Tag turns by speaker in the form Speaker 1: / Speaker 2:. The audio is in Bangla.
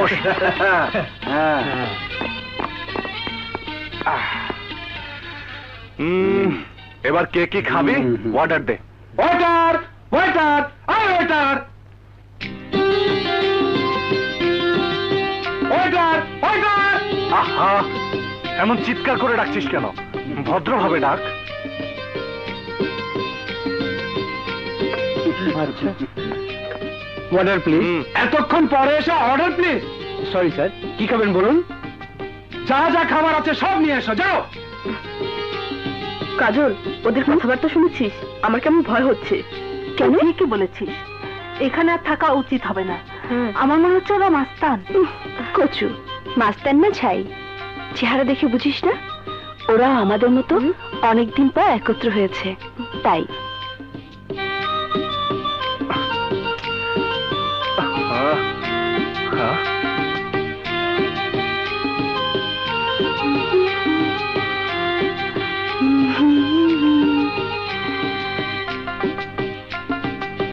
Speaker 1: বস। এবার কে কি খাবি অর্ডার দে।
Speaker 2: ওয়েটার ওয়েটার আরে ওয়েটার ওয়েটার ওয়েটার।
Speaker 1: আহা, এমন চিৎকার করে ডাকছিস কেন? ভদ্রভাবে ডাক।
Speaker 2: আচ্ছা, অর্ডার প্লিজ। এতক্ষণ পরে এসে অর্ডার প্লিজ। সরি স্যার, কি খাবেন বলুন? যা যা খাবার আছে সব নিয়ে এসো, যাও।
Speaker 3: কাজল, ওদের কথাবার্তা শুনেছিস? আমার কেমন ভয় হচ্ছে।
Speaker 4: কেন? কি বলেছিস? এখানে আর থাকা উচিত হবে না। আমার মনে হচ্ছে ওরা মাস্তান।
Speaker 3: কচু, মাস্তান না ছাই, চেহারা দেখে বুঝিস না? ওরা আমাদের মতো অনেকদিন পর একত্র হয়েছে, তাই।
Speaker 1: হ্যাঁ